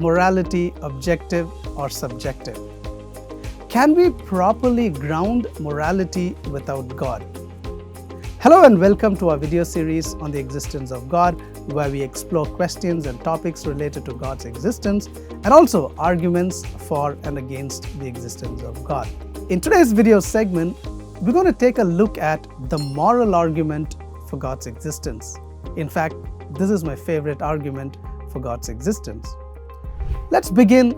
morality objective or subjective? Can we properly ground morality without God? Hello and welcome to our video series on the existence of God, where we explore questions and topics related to God's existence and also arguments for and against the existence of God. In today's video segment, we're going to take a look at the moral argument for God's existence. In fact, this is my favorite argument for God's existence. Let's begin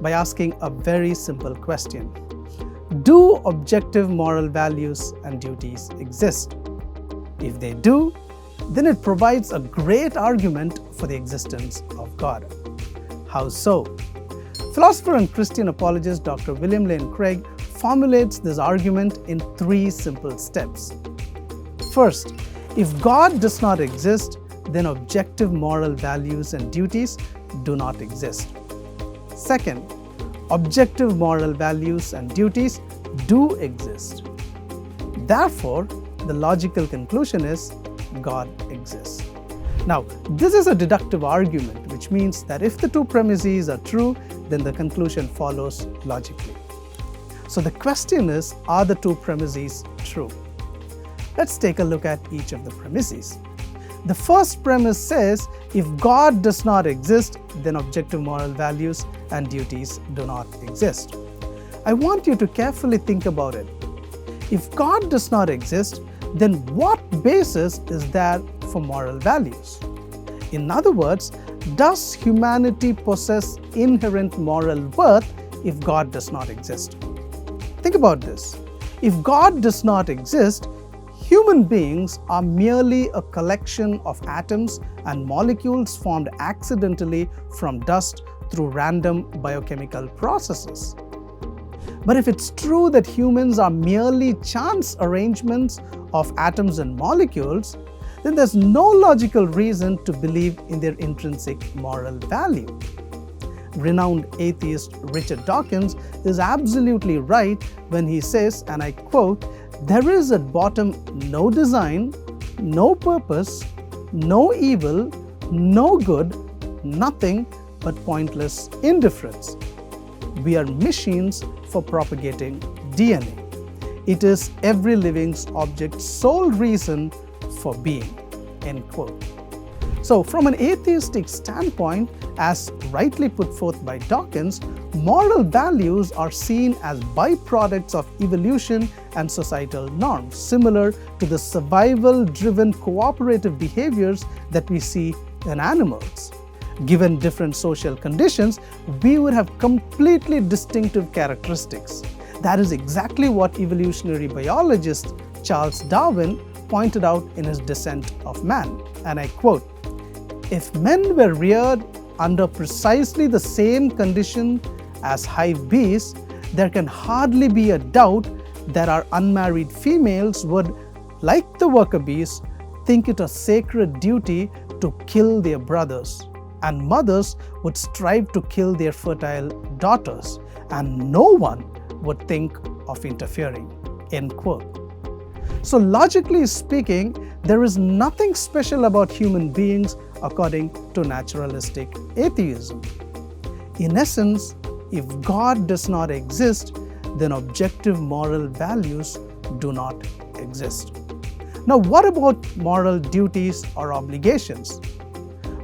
by asking a very simple question. Do objective moral values and duties exist? If they do, then it provides a great argument for the existence of God. How so? Philosopher and Christian apologist Dr. William Lane Craig formulates this argument in 3 simple steps. First, if God does not exist, then objective moral values and duties do not exist. Second, objective moral values and duties do exist. Therefore, the logical conclusion is God exists. Now, this is a deductive argument, which means that if the 2 premises are true, then the conclusion follows logically. So the question is, are the 2 premises true? Let's take a look at each of the premises. The first premise says, if God does not exist, then objective moral values and duties do not exist. I want you to carefully think about it. If God does not exist, then what basis is there for moral values? In other words, does humanity possess inherent moral worth if God does not exist? Think about this. If God does not exist, human beings are merely a collection of atoms and molecules formed accidentally from dust through random biochemical processes. But if it's true that humans are merely chance arrangements of atoms and molecules, then there's no logical reason to believe in their intrinsic moral value. Renowned atheist Richard Dawkins is absolutely right when he says, and I quote, "There is at bottom no design, no purpose, no evil, no good, nothing but pointless indifference. We are machines for propagating DNA. It is every living object's sole reason for being." End quote. So from an atheistic standpoint, as rightly put forth by Dawkins, moral values are seen as byproducts of evolution and societal norms, similar to the survival-driven cooperative behaviors that we see in animals. Given different social conditions, we would have completely distinctive characteristics. That is exactly what evolutionary biologist Charles Darwin pointed out in his Descent of Man. And I quote, "If men were reared under precisely the same condition as hive bees, there can hardly be a doubt that our unmarried females would, like the worker bees, think it a sacred duty to kill their brothers, and mothers would strive to kill their fertile daughters, and no one would think of interfering." End quote. So logically speaking, there is nothing special about human beings according to naturalistic atheism. In essence, if God does not exist, then objective moral values do not exist. Now, what about moral duties or obligations?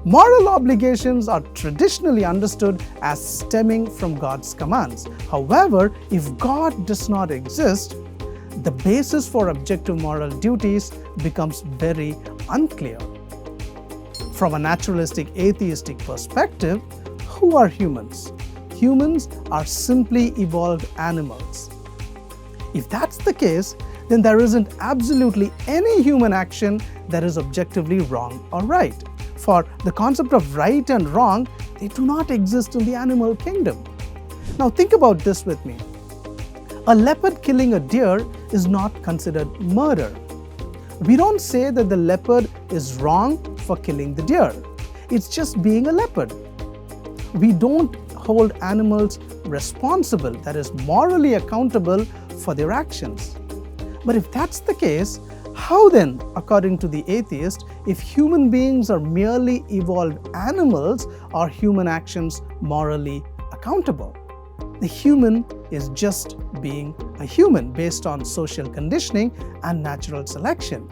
Moral obligations are traditionally understood as stemming from God's commands. However, if God does not exist, the basis for objective moral duties becomes very unclear. From a naturalistic atheistic perspective, who are humans? Humans are simply evolved animals. If that's the case, then there isn't absolutely any human action that is objectively wrong or right. For the concept of right and wrong, they do not exist in the animal kingdom. Now think about this with me. A leopard killing a deer is not considered murder. We don't say that the leopard is wrong for killing the deer. It's just being a leopard. We don't hold animals responsible, that is morally accountable for their actions. But if that's the case, How then, according to the atheist, if human beings are merely evolved animals, are human actions morally accountable? The human is just being a human based on social conditioning and natural selection.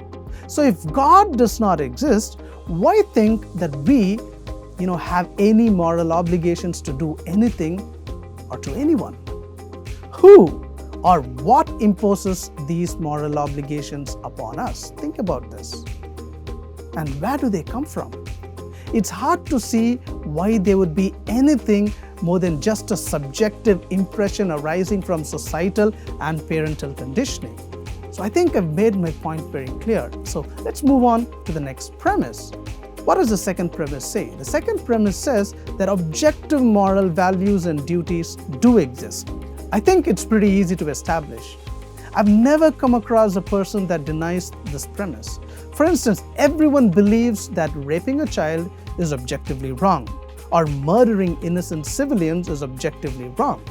So if God does not exist, why think that we have any moral obligations to do anything or to anyone? Who or what imposes these moral obligations upon us? Think about this. And where do they come from? It's hard to see why there would be anything more than just a subjective impression arising from societal and parental conditioning. So I think I've made my point very clear. So let's move on to the next premise. What does the second premise say? The second premise says that objective moral values and duties do exist. I think it's pretty easy to establish. I've never come across a person that denies this premise. For instance, everyone believes that raping a child is objectively wrong, or murdering innocent civilians is objectively wrong,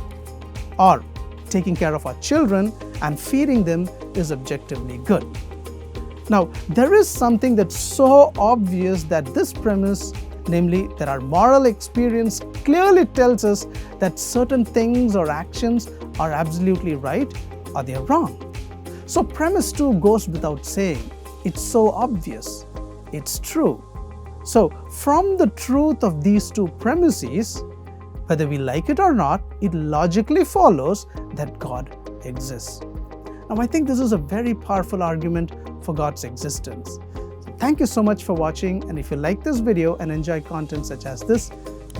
or taking care of our children and feeding them is objectively good. Now, there is something that's so obvious that this premise, namely that our moral experience clearly tells us that certain things or actions are absolutely right or they are wrong. So premise 2 goes without saying. It's so obvious. It's true. So from the truth of these two premises, whether we like it or not, it logically follows that God exists. Now, I think this is a very powerful argument for God's existence. So thank you so much for watching, and if you like this video and enjoy content such as this,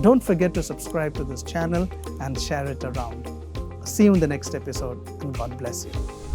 don't forget to subscribe to this channel and share it around. See you in the next episode, and God bless you.